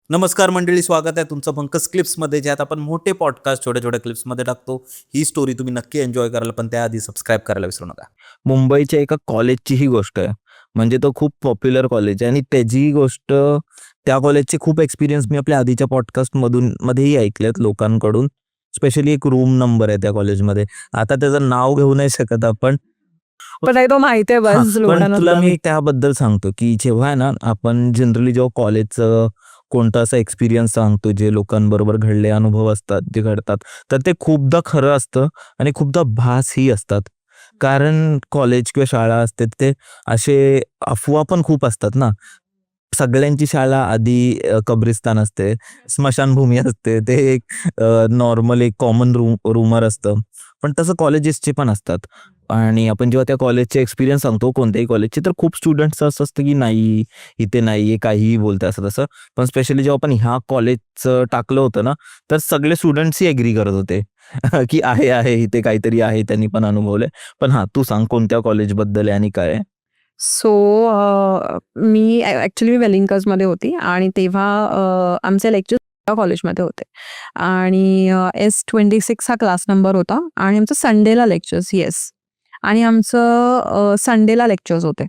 नमस्कार मंडळी, स्वागत आहे तुमचं पंकज क्लिप्समध्ये, ज्यात आपण मोठे पॉडकास्ट छोट्या छोट्या क्लिप्समध्ये टाकतो. ही स्टोरी तुम्ही नक्की एन्जॉय कराल, पण त्याआधी सबस्क्राईब करायला विसरू नका. मुंबईच्या एका कॉलेजची ही गोष्ट आहे. म्हणजे तो खूप पॉप्युलर कॉलेज आहे आणि त्याची गोष्ट, त्या कॉलेजचे खूप एक्सपिरियन्स मी आपल्या आधीच्या मध्येही ऐकलेत लोकांकडून. स्पेशली एक रूम नंबर आहे त्या कॉलेजमध्ये. आता त्याचं नाव घेऊ नाही शकत आपण. पण नाही तो माहिती आहे हां, बस पण लोकांना तुला तुला मी त्याबद्दल सांगतो, की जेव्हा आहे ना, आपण जनरली जेव्हा कॉलेजचं कोणता असा एक्सपिरियन्स सांगतो, जे लोकांबरोबर घडले अनुभव असतात, जे घडतात, तर ते खूपदा खरं असतं आणि खूपदा भासही असतात. कारण कॉलेज किंवा शाळा असते ते असे अफवा पण खूप असतात ना. सगळ्यांची शाळा आधी कब्रिस्तान असते, स्मशानभूमी असते. ते एक नॉर्मल एक कॉमन रूमर असतं. पण तसं कॉलेजेसचे पण असतात. आणि आपण जेव्हा त्या कॉलेजचे एक्सपिरियन्स सांगतो कोणत्याही कॉलेजचे, तर खूप स्टुडंट्सचं असं असतं की नाही, इथे नाही, हे काहीही बोलतंय असं तसं. पण स्पेशली जेव्हा आपण ह्या कॉलेजचं टाकलं होतं ना, तर सगळे स्टुडंट्सही ॲग्री करत होते की आहे, इथे काहीतरी आहे, त्यांनी पण अनुभवलंय. पण हां, तू सांग कोणत्या कॉलेजबद्दल आहे आणि काय आहे? सो मी ॲक्च्युली मी वेलिंगकर्समध्ये होती आणि तेव्हा आमचे लेक्चर्स कॉलेजमध्ये होते आणि S26 हा क्लास नंबर होता आणि आमचं संडेला लेक्चर्स आणि आमचं संडेला लेक्चर्स होते.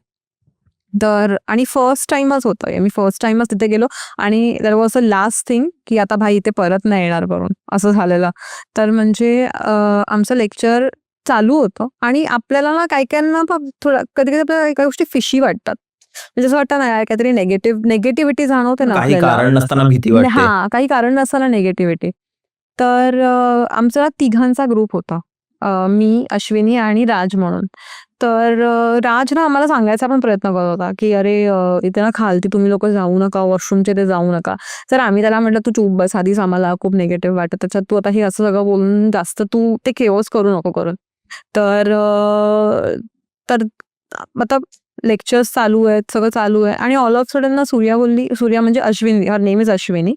तर आणि फर्स्ट टाईमच होतं. मी फर्स्ट टाईमच तिथे गेलो आणि there was a last thing की आता भाई इथे परत नाही येणार करून असं झालेलं. तर म्हणजे आमचं लेक्चर चालू होतं आणि आपल्याला ना काही-काहींना थोडं कधी-कधी आपल्याला काही गोष्टी फिशी वाटतात. म्हणजे असं वाटतं ना यार काहीतरी निगेटिव्हिटी जाणवते ना काही आपल्याला. कारण नसताना भीती वाटते. हां, काही कारण नसताना निगेटिव्हिटी. तर आमचा ना तिघांचा ग्रुप होता. मी, अश्विनी आणि राज म्हणून. तर राज ना आम्हाला सांगायचा पण प्रयत्न करत होता, की "अरे इथे ना खालती तुम्ही लोकं जाऊ नका, वॉशरूमच्या इथे जाऊ नका." तर आम्ही त्याला म्हटलं, "तू चूप बस, आधीच आम्हाला खूप निगेटिव्ह वाटतं. त्याच्यात तू आता हे असं सगळं बोलून जास्त तू ते केओस करू नको करून." तर तर आता लेक्चर्स चालू आहेत, सगळं चालू आहे आणि ऑल ऑफ सडन ना सूर्या म्हणजे Ashwini, her name is Ashwini.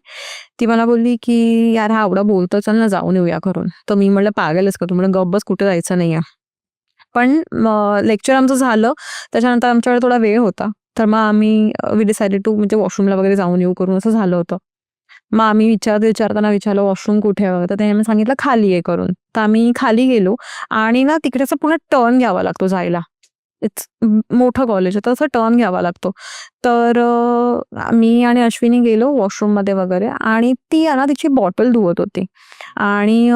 ती मला बोलली, की "यार हा एवढा बोलतो, चल ना जाऊन येऊया घरून." तर मी म्हटलं, "पागल आहेस का तू?" म्हटलं, "गप्प बस, कुठे जायचं नाहीये." पण लेक्चर आमचं झालं. त्याच्यानंतर आमच्याकडे थोडा वेळ होता. तर मग आम्ही वी डिसाइडेड टू म्हणजे वॉशरूमला वगैरे जाऊन येऊ करून असं झालं होतं. मग आम्ही विचारताना विचारलं, "वॉशरूम कुठे आहे?" तर त्याने सांगितलं, "खाली आहे" करून. तर आम्ही खाली गेलो आणि ना तिकडे असं पुन्हा टर्न घ्यावा लागतो जायला. इट्स मोठं कॉलेज आहे, तर असं टर्न घ्यावा लागतो. तर मी आणि अश्विनी गेलो वॉशरूममध्ये वगैरे आणि ती आहे ना तिची बॉटल धुवत होती आणि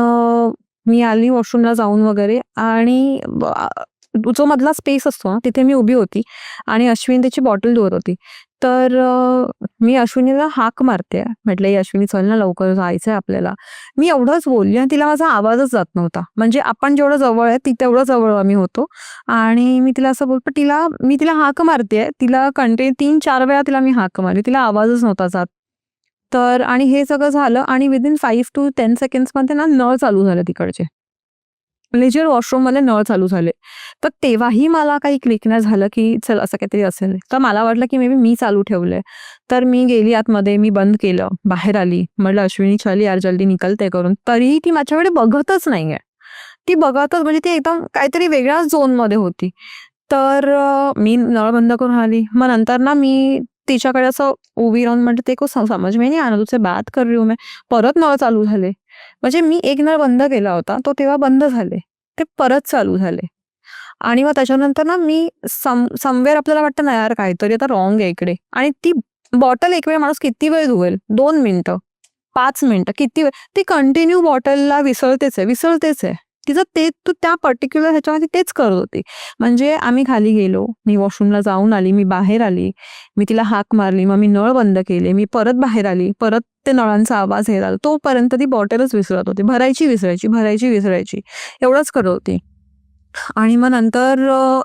मी आली वॉशरूमला जाऊन वगैरे आणि जो मधला स्पेस असतो ना, तिथे मी उभी होती आणि अश्विनी त्याची बॉटल धुवत होती. तर मी अश्विनीला हाक मारते. म्हटलं, "ए अश्विनी चल ना लवकर जायचंय आपल्याला." मी एवढंच बोलली आणि तिला माझा आवाजच जात नव्हता. म्हणजे आपण जेवढं जवळ आहे, ती तेवढं जवळ आम्ही होतो आणि मी तिला असं पण मी तिला हाक मारतेय. तिला कंटिन्यू 3-4 वेळा तिला मी हाक मारली. तिला आवाजच नव्हता जात. तर आणि हे सगळं झालं आणि विदिन 5 to 10 सेकंड्समध्ये ना नळ चालू झाले तिकडचे. लेजर वॉशरूममध्ये नळ चालू झाले. तर तेव्हाही मला काही क्लिक नाही झालं, की चल असं काहीतरी असेल. तर मला वाटलं, की मे बी मी चालू ठेवलंय. तर मी गेली आतमध्ये, मी बंद केलं, बाहेर आली. म्हटलं, "अश्विनी चल यार जल्दी निकलते" करून. तरीही ती माझ्याकडे बघतच नाहीये. ती बघतच म्हणजे ती एकदम काहीतरी वेगळ्याच झोनमध्ये होती. तर मी नळ बंद करून आली. मग नंतर ना मी तिच्याकडे असं उभी राहून म्हटलं, "तेरे को समझ में नहीं आ रहा तुझसे बात कर रही हूँ मैं." परत नळ चालू झाले. म्हणजे मी एक नळ बंद केला होता, तो तेव्हा बंद झाले. ते परत चालू झाले. आणि मग त्याच्यानंतर ना मी समवेअर आपल्याला वाटतं ना यार काहीतरी आता रॉंग आहे इकडे आणि ती बॉटल एक वेळ माणूस किती वेळ धुवेल? 2 मिनिटं, 5 मिनिटं किती वेळ? ती कंटिन्यू बॉटलला विसळतेच आहे. तिचं ते तू त्या पर्टिक्युलर ह्याच्यामध्ये तेच करत होती. म्हणजे आम्ही खाली गेलो, मी वॉशरूमला जाऊन आली, मी बाहेर आली, मी तिला हाक मारली, मग मी नळ बंद केले, मी परत बाहेर आली, परत ते नळांचा आवाज यायला लागला. तोपर्यंत ती बॉटलच विसरत होती. भरायची. एवढंच करत होती. आणि मग नंतर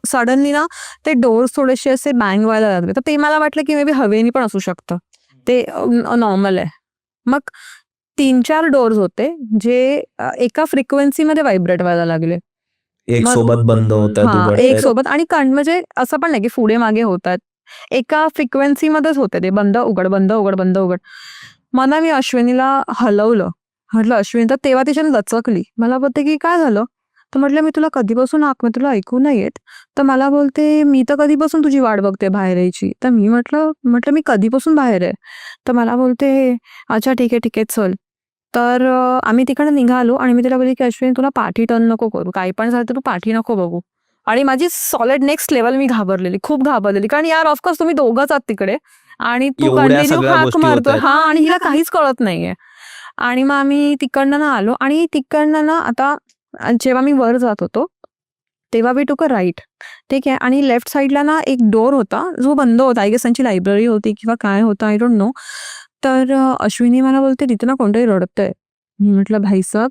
सडनली ना ते डोअर्स थोडेसे असे बँग व्हायला लागले. तर ते मला वाटलं, की मे बी हवेने पण असू शकतं. ते नॉर्मल आहे. मग 3-4 डोअर्स होते जे एका फ्रिक्वेन्सीमध्ये व्हायब्रेट व्हायला लागले. एक मग सोबत बंद होतायत, हां, एक उघडतायत. सोबत आणि म्हणजे असं पण नाही, की पुढे-मागे होतात. एका फ्रिक्वेन्सीमध्येच होते ते बंद, उघड, बंद, उघड, बंद, उघड. मग ना मी अश्विनीला हलवलं. म्हटलं, "अश्विनी" तर तेव्हा तिच्याने दचकली. मला बोलते, की "काय झालं?" तर म्हटलं, "मी तुला कधीपासून हाक मी तुला ऐकू नाही येत." तर मला बोलते, "मी तर कधीपासून तुझी वाट बघते बाहेर यायची." तर मी म्हटलं म्हटलं, "मी कधीपासून बाहेर आहे?" तर मला बोलते, "अच्छा ठीक आहे, ठीक आहे, चल." तर आम्ही तिकडनं निघालो आणि मी तिला बोलली, की "अश्विनी तुला पाठी टर्न नको करू. काही पण झालं तर तू पाठी नको बघू." आणि माझी सॉलिड नेक्स्ट लेव्हल मी घाबरलेली, खूप घाबरलेली. कारण यार ऑफकोर्स तुम्ही दोघंच आहात तिकडे आणि तू एवढ्या कंटिन्यू सगळ्या हाक गोष्टी मारतोय होतायत. हां आणि हिला काहीच कळत नाहीये. आणि मग आम्ही तिकडनं ना आलो आणि तिकडनं ना आता जेव्हा मी वर जात होतो, तेव्हा वी टूक अ राईट. ठीक आहे. आणि लेफ्ट साईडला ना एक डोर होता, जो बंद होता. आय गेस त्यांची लायब्ररी होती किंवा काय होतं आय डोंट नो. तर अश्विनी मला बोलते, "तिथे ना कोणतरी रडतंय." मी म्हटलं, "भाईसाहब."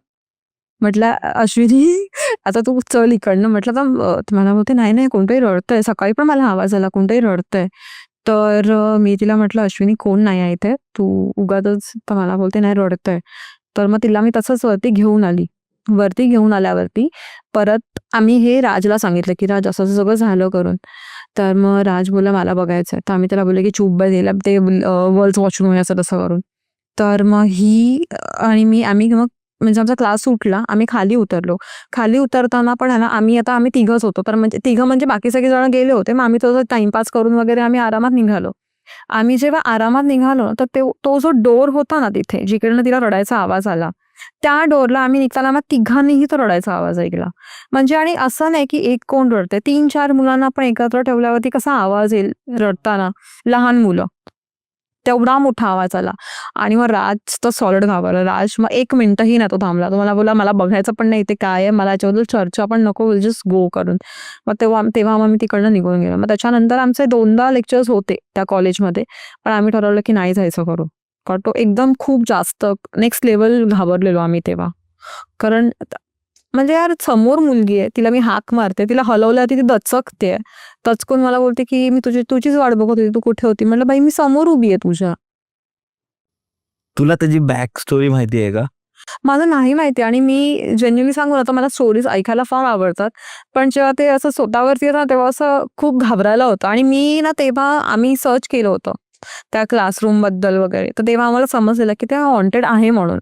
म्हटलं, "अश्विनी आता तू चल इकडनं." म्हटलं, तर मला बोलते, "नाही, नाही कोणतरी रडतंय. सकाळी पण मला आवाज आला कोणतरी रडतंय." तर मी तिला म्हटलं, "अश्विनी कोण नाही आहे इथे. तू उगाचच." तर मला बोलते, "नाही रडतंय." तर मग तिला मी तसंच वरती घेऊन आली. वरती घेऊन आल्यावरती परत आम्ही हे राजला सांगितलं, की "राज असं-असं सगळं झालं करून." तर मग राज बोलला, "मला बघायचंय." तर आम्ही त्याला बोललो, की "चूप बस हिला ते वर्ल्ड्स वॉशरूम आहे असं तसं करून." तर मग ही आणि मी आम्ही मग म्हणजे आमचा क्लास सुटला. आम्ही खाली उतरलो. खाली उतरताना पण आहे ना, आम्ही तिघंच होतो. तर म्हणजे तिघं म्हणजे बाकी सगळे जण गेले होते. मग आम्ही थोडंसं टाईमपास करून वगैरे आम्ही आरामात निघालो. आम्ही जेव्हा आरामात निघालो ना, तर तो जो डोर होता ना तिथे, जिकडनं तिला रडायचा आवाज आला, त्या डोरला आम्ही निघताना मग तिघांनीही तो रडायचा आवाज ऐकला. म्हणजे आणि असं नाही की एक कोण रडतंय. 3-4 मुलांना आपण एकत्र ठेवल्यावरती कसा आवाज येईल रडताना, लहान मुलं. तेवढा मोठा आवाज आला आणि मग राज तर सॉलिड घाबरला. राज मग 1 मिनिटही नाही तो थांबला. तो मला बोलला, "मला बघायचं पण नाही इथे काय आहे. मला याच्याबद्दल चर्चा पण नको. विल जस्ट गो" करून. मग तेव्हा मग मी तिकडनं निघून गेलो. मग त्याच्यानंतर आमचे 2दा लेक्चर्स होते त्या कॉलेजमध्ये. पण आम्ही ठरवलं की नाही जायचं करून. कारण तो एकदम खूप जास्त नेक्स्ट लेव्हल घाबरलेलो आम्ही तेव्हा. कारण म्हणजे यार समोर मुलगी आहे. तिला मी हाक मारते. तिला हलवल्यावरती ती दचकते. दचकून मला बोलते, की "मी तुझीच वाट बघत होती. तू कुठे होती?" म्हटलं, "बाई मी समोर उभी आहे तुझ्या." तुला त्याची बॅक स्टोरी माहिती आहे का? मला नाही माहिती आणि मी जेन्युइनली सांगू ना, तर मला स्टोरीज ऐकायला फार आवडतात. पण जेव्हा ते असं स्वतःवरती येतं ना, तेव्हा असं खूप घाबरायला होतं आणि मी ना तेव्हा आम्ही सर्च केलं होतं, त्या क्लासरूमबद्दल वगैरे. तर तेव्हा आम्हाला समजलेलं, की ते हॉन्टेड आहे म्हणून.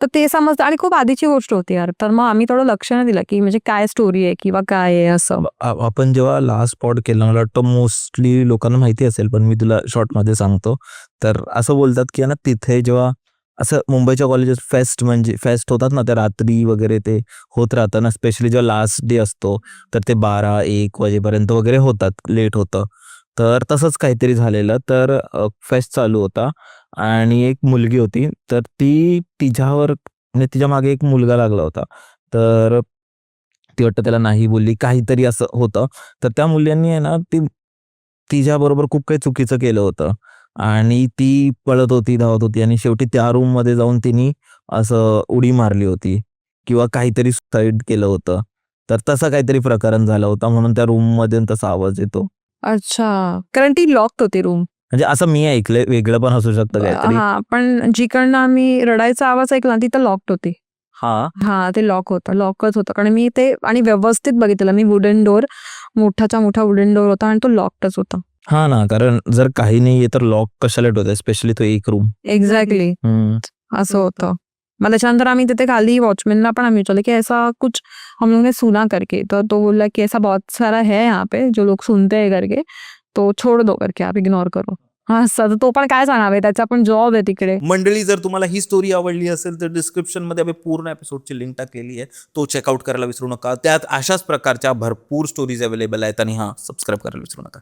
तर ते समजलं आणि खूप आधीची गोष्ट होती यार. तर मग आम्ही थोडं लक्ष नाही दिलं, की म्हणजे काय स्टोरी आहे किंवा काय आहे असं. आपण जेव्हा लास्ट पॉड केला मला वाटतं मोस्टली लोकांना माहिती असेल, पण मी तुला शॉर्टमध्ये सांगतो. तर असं बोलतात, की आहे ना तिथे जेव्हा असं मुंबईच्या कॉलेजेस फेस्ट म्हणजे फेस्ट होतात ना, त्या रात्री वगैरे ते होत राहतं ना, स्पेशली जेव्हा लास्ट डे असतो, तर ते 12-1 वाजेपर्यंत वगैरे होतात, लेट होतं. तर तसंच काहीतरी झालेलं. तर फेस्ट चालू होता आणि एक मुलगी होती, तर ती तिच्यावर म्हणजे तिच्या मागे एक मुलगा लागला होता. तर ती वाटतं त्याला नाही बोलली, काहीतरी असं होतं. तर त्या मुलांनी आहे ना, तिच्याबरोबर खूप काही चुकीचं केलं होतं आणि ती पळत होती, धावत होती आणि शेवटी त्या रूममध्ये जाऊन तिने असं उडी मारली होती किंवा काहीतरी सुसाईड केलं होतं. तर तसा काहीतरी प्रकरण झाला होता म्हणून त्या रूममधून तसा आवाज येतो. अच्छा. कारण ती लॉक्ड होती रूम. म्हणजे असं मी ऐकलंय, वेगळं पण असू शकतं काहीतरी. हां, पण जिकडनं आम्ही रडायचा आवाज ऐकला ना, तिथं लॉक्ड होती. हां. हां, ते लॉकच होतं. कारण मी ते आणि व्यवस्थित बघितलं मी वुडन डोअर, मोठाच्या मोठा वुडन डोअर होता आणि तो लॉक्डच होता. हां ना, कारण जर काही नाहीये तर लॉक कशाला ठेवताय? स्पेशली तो एक रूम. एक्झॅक्टली. हं. असं होतं. मग त्याच्यानंतर आम्ही तिथे खाली वॉचमॅनला पण आम्ही विचारलं, की ऐसा कुछ हम लोग ने सुना करके. तर तो बोलला, की ऐसा बहुत सारा है यहाँ पे जो लोग सुनते हैं करके, तो छोड़ दो करके आप इग्नोर करो. हां, असं तर तो पण काय सांगावे त्याचा पण जॉब आहे तिकडे. मंडळी, जर तुम्हाला ही स्टोरी आवडली असेल तर डिस्क्रिप्शनमध्ये आम्ही पूर्ण एपिसोडची लिंक टाकलेली आहे. तो चेकआउट करायला विसरू नका. त्यात अशाच प्रकारच्या भरपूर स्टोरीज अवेलेबल आहेत आणि हां, सबस्क्राईब करायला विसरू नका.